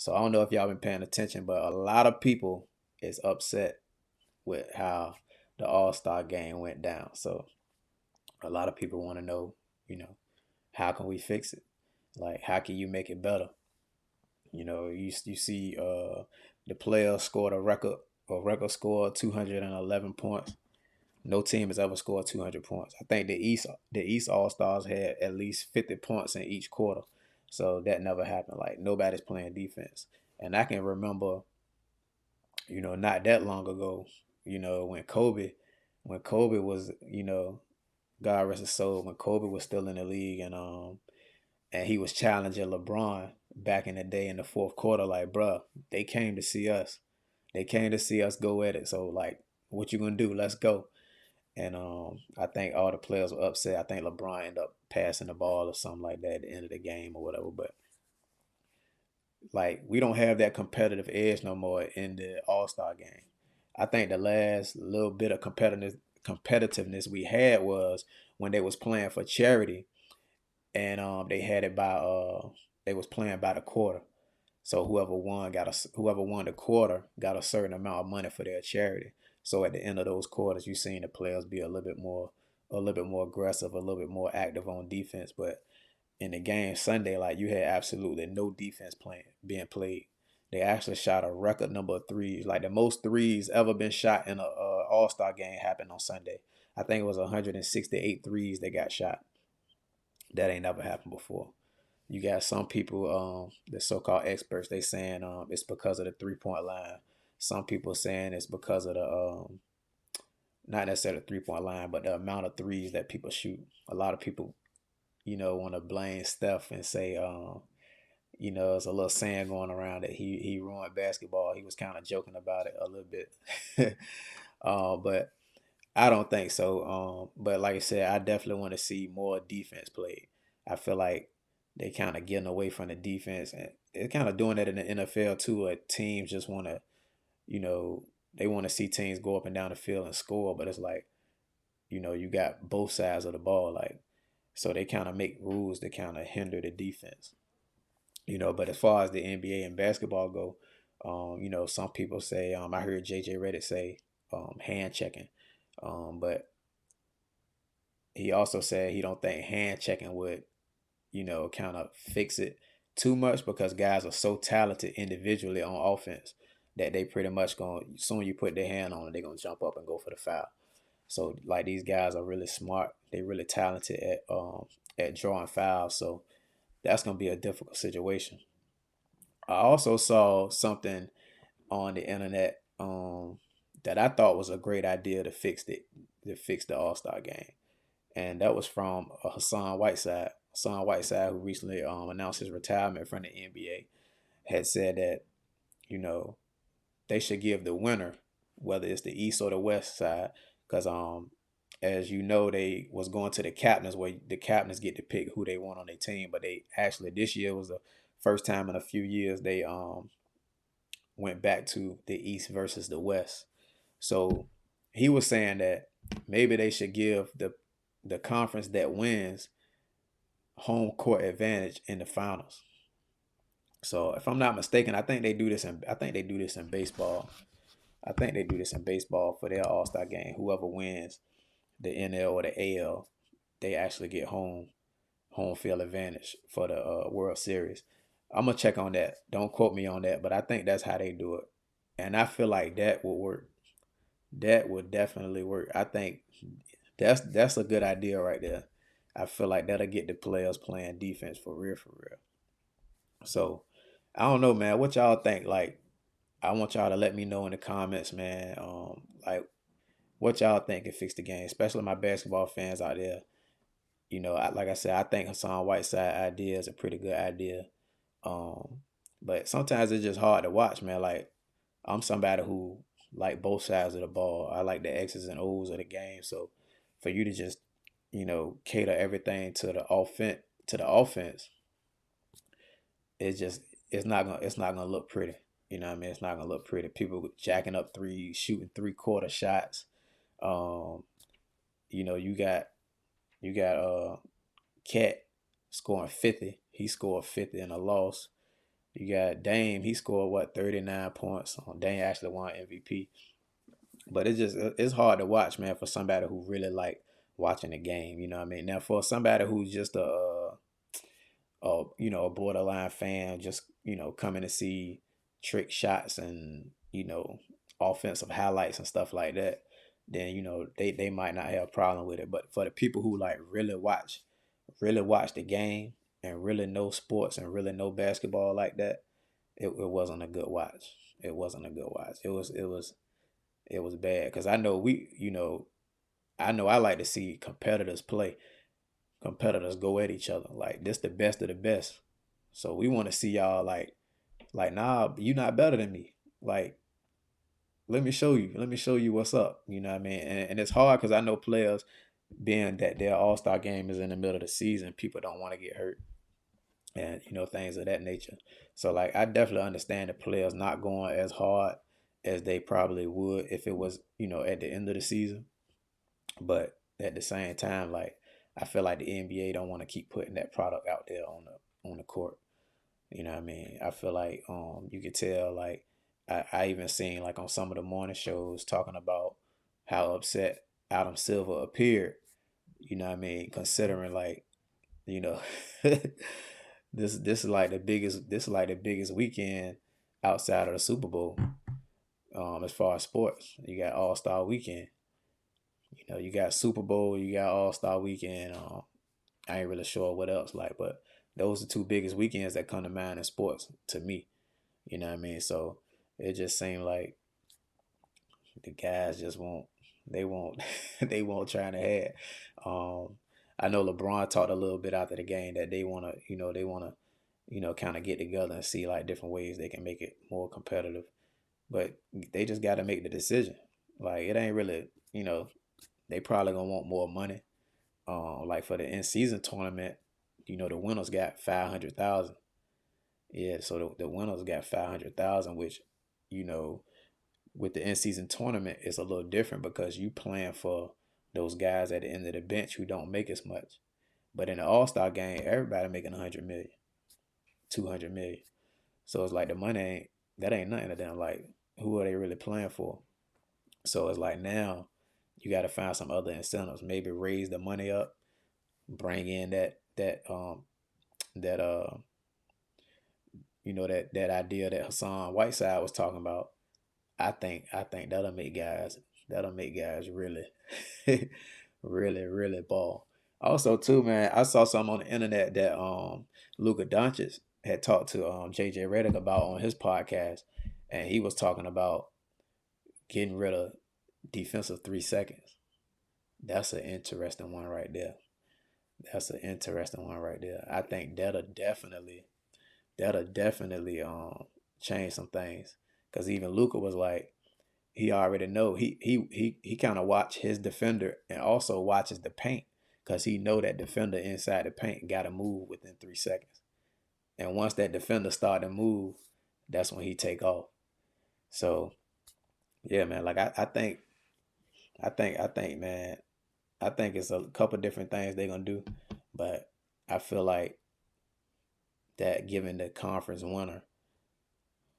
So I don't know if y'all been paying attention, but a lot of people is upset with how the All-Star game went down. So a lot of people want to know, you know, how can we fix it? Like, how can you make it better? You see the players scored a record score of 211 points. No team has ever scored 200 points. I think the East All Stars had at least 50 points in each quarter, so that never happened. Like nobody's playing defense, and I can remember, not that long ago, when Kobe was, God rest his soul, when Kobe was still in the league, and he was challenging LeBron back in the day in the fourth quarter. Like, bruh, they came to see us. They came to see us go at it. So, like, what you gonna do? Let's go. And I think all the players were upset. I think LeBron ended up passing the ball or something like that at the end of the game or whatever. But like, we don't have that competitive edge no more in the All Star game. I think the last little bit of competitiveness we had was when they was playing for charity, and they was playing by the quarter. So whoever won the quarter got a certain amount of money for their charity. So at the end of those quarters, you seen the players be a little bit more aggressive, a little bit more active on defense. But in the game Sunday, like you had absolutely no defense being played. They actually shot a record number of threes, like the most threes ever been shot in a All Star game happened on Sunday. I think it was 168 threes that got shot. That ain't never happened before. You got some people, the so-called experts, they saying it's because of the 3-point line. Some people saying it's because of the not necessarily the 3-point line, but the amount of threes that people shoot. A lot of people, want to blame Steph and say, there's a little saying going around that he ruined basketball. He was kind of joking about it a little bit, but I don't think so. But like I said, I definitely want to see more defense played. I feel like they kind of getting away from the defense, and they're kind of doing that in the NFL too. Teams just want to, you know, they want to see teams go up and down the field and score, but it's like, you got both sides of the ball, like, so they kind of make rules that kind of hinder the defense. But as far as the NBA and basketball go, some people say, I heard JJ Redick say, hand checking, but he also said he don't think hand checking would, kind of fix it too much because guys are so talented individually on offense that they pretty much going soon you put their hand on it, they're gonna jump up and go for the foul. So like these guys are really smart. They really talented at drawing fouls. So that's gonna be a difficult situation. I also saw something on the internet that I thought was a great idea to fix the All Star game, and that was from Hassan Whiteside. Hassan Whiteside, who recently announced his retirement from the NBA, had said that you know they should give the winner, whether it's the East or the West side, because as you know, they was going to the captains where the captains get to pick who they want on their team, but they actually this year was the first time in a few years they went back to the East versus the West. So he was saying that maybe they should give the conference that wins home court advantage in the finals. So if I'm not mistaken, I think they do this in baseball. I think they do this in baseball for their All Star game. Whoever wins the NL or the AL, they actually get home field advantage for the World Series. I'm gonna check on that. Don't quote me on that, but I think that's how they do it, and I feel like that would work. That would definitely work. I think that's a good idea right there. I feel like that'll get the players playing defense for real, for real. So I don't know, man. What y'all think? Like, I want y'all to let me know in the comments, man. Like what y'all think can fix the game, especially my basketball fans out there. Like I said, I think Hassan Whiteside idea is a pretty good idea. Um, but sometimes it's just hard to watch, man. Like I'm somebody who like both sides of the ball. I like the X's and O's of the game. So for you to just, cater everything to the offense, it's just it's not gonna look pretty. You know what I mean? It's not gonna look pretty. People jacking up threes, shooting 3-quarter shots. Um, you got Cat scoring 50. He scored 50 in a loss. You got Dame. He scored what 39 points. Dame actually won MVP. But it's hard to watch, man, for somebody who really like watching the game. You know what I mean? Now for somebody who's just a borderline fan, just coming to see trick shots and offensive highlights and stuff like that, then they might not have a problem with it. But for the people who like really watch the game and really know sports and really know basketball like that, it wasn't a good watch. It wasn't a good watch. It was bad because I know I like to see competitors play, competitors go at each other. Like this the best of the best. So we want to see y'all like nah, you not better than me. Like let me show you. Let me show you what's up. You know what I mean? And it's hard because I know players being that their all-star game is in the middle of the season, people don't want to get hurt and things of that nature. So like I definitely understand the players not going as hard as they probably would if it was, at the end of the season. But at the same time, like I feel like the NBA don't want to keep putting that product out there on the court. You know what I mean? I feel like you could tell like I even seen like on some of the morning shows talking about how upset Adam Silver appeared. You know what I mean? Considering like, you know, this is like the biggest weekend outside of the Super Bowl. As far as sports, you got All Star Weekend. You got Super Bowl, you got All Star Weekend. I ain't really sure what else like, but those are two biggest weekends that come to mind in sports to me. You know what I mean? So it just seemed like the guys just won't. They won't. They won't trying to have. I know LeBron talked a little bit after the game that they wanna kind of get together and see like different ways they can make it more competitive. But they just got to make the decision. Like it ain't really, they probably gonna want more money. Like for the in season tournament, the winners got 500,000. Yeah, so the winners got 500,000, which you know with the in season tournament it's a little different because you playing for those guys at the end of the bench who don't make as much. But in the All Star game, everybody making 100 million, 200 million. So it's like the money ain't nothing to them. Like who are they really playing for? So it's like now you got to find some other incentives. Maybe raise the money up, bring in that that idea that Hassan Whiteside was talking about. I think that'll make guys really really ball. Also too, man, I saw something on the internet that Luka Doncic had talked to JJ Redick about on his podcast, and he was talking about getting rid of defensive 3 seconds. That's an interesting one right there. That's an interesting one right there. I think that'll definitely change some things. Cause even Luca was like, he already know he kind of watch his defender and also watches the paint because he know that defender inside the paint got to move within 3 seconds. And once that defender start to move, that's when he take off. So yeah, man. Like I think, man. I think it's a couple different things they're gonna do, but I feel like that giving the conference winner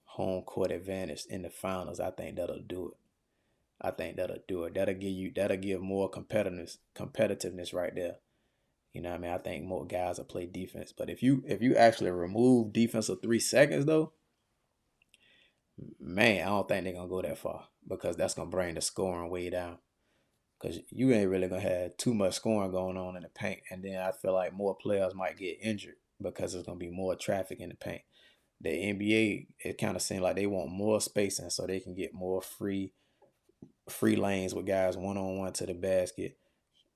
home court advantage in the finals, I think that'll do it. I think that'll do it. That'll give more competitiveness right there. You know what I mean? I think more guys will play defense. But if you actually remove defensive 3 seconds though, man, I don't think they're gonna go that far because that's gonna bring the scoring way down. Cause you ain't really gonna have too much scoring going on in the paint, and then I feel like more players might get injured because there's gonna be more traffic in the paint. The NBA, it kind of seems like they want more spacing so they can get more free lanes with guys one on one to the basket.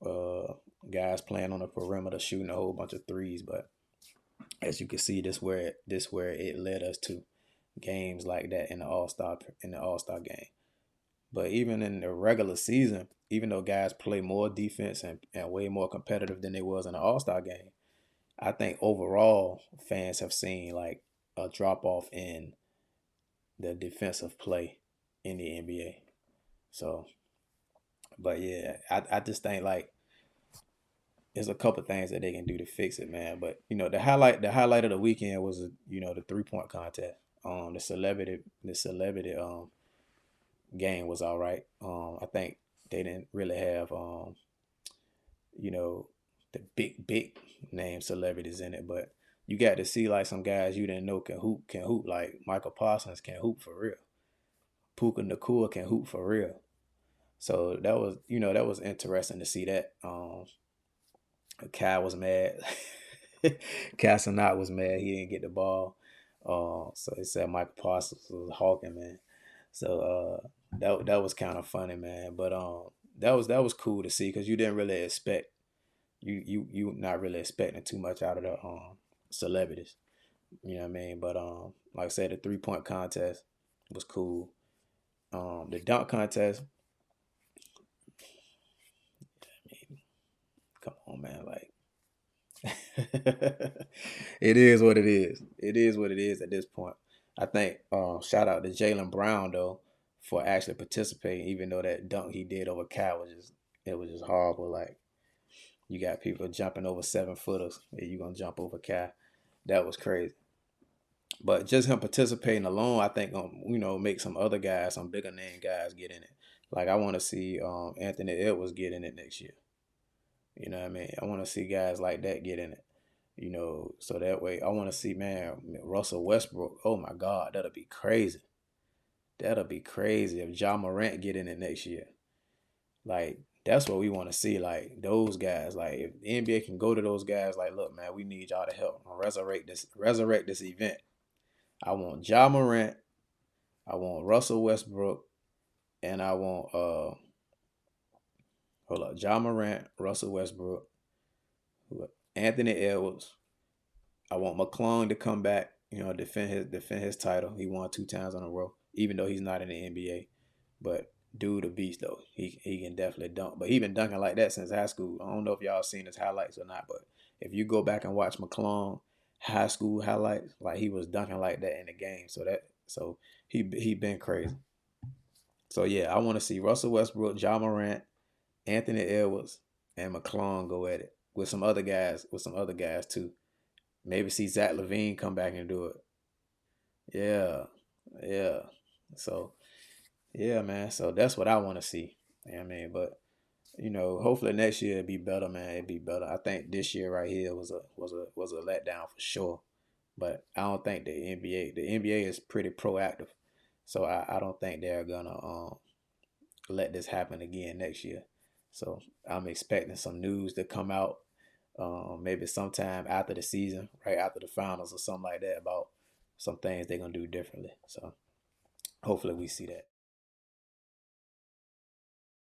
Uh, Guys playing on the perimeter shooting a whole bunch of threes. But as you can see, this where it led us to games like that in the All Star game. But even in the regular season, even though guys play more defense and way more competitive than they was in the All Star game, I think overall fans have seen like a drop off in the defensive play in the NBA. So, but yeah, I just think like there's a couple things that they can do to fix it, man. But the highlight of the weekend was the 3-point contest. The celebrity game was all right. I think they didn't really have you know the big name celebrities in it, but you got to see like some guys you didn't know can hoop like Michael Parsons can hoop for real. Puka Nakua can hoop for real. So that was interesting to see that. Kai was mad. Casanat was mad. He didn't get the ball. So he said Michael Parsons was hawking, man. So that was kind of funny, man. But that was cool to see because you didn't really expect you not really expecting too much out of the celebrities. You know what I mean? But like I said, the 3-point contest was cool. The dunk contest, I mean, come on, man, like it is what it is. It is what it is at this point. I think shout out to Jalen Brown though for actually participating, even though that dunk he did over Cal was just horrible. Like you got people jumping over 7 footers, and you gonna jump over Cal. That was crazy. But just him participating alone, I think make some other guys, some bigger name guys get in it. Like I want to see Anthony Edwards get in it next year. You know what I mean? I want to see guys like that get in it. So that way I want to see, man, Russell Westbrook. Oh my God, that'll be crazy. That'll be crazy if Ja Morant get in it next year. Like that's what we want to see. Like those guys. Like if the NBA can go to those guys, like, look, man, we need y'all to help resurrect this event. I want Ja Morant, I want Russell Westbrook, and I want hold up, Ja Morant, Russell Westbrook, Anthony Edwards. I want McClung to come back, defend his title. He won 2 times in a row, even though he's not in the NBA. But dude, a beast though. He can definitely dunk. But he been dunking like that since high school. I don't know if y'all seen his highlights or not, but if you go back and watch McClung high school highlights, like he was dunking like that in the game. So he been crazy. So yeah, I want to see Russell Westbrook, Ja Morant, Anthony Edwards, and McClung go at it with some other guys too. Maybe see Zach Levine come back and do it. Yeah, yeah. So yeah, man. So that's what I want to see. You know what I mean? But hopefully next year it'd be better, man. It'd be better. I think this year right here was a letdown for sure. But I don't think the NBA is pretty proactive. So I don't think they're gonna let this happen again next year. So I'm expecting some news to come out maybe sometime after the season, right after the finals or something like that about some things they're gonna do differently. So hopefully we see that.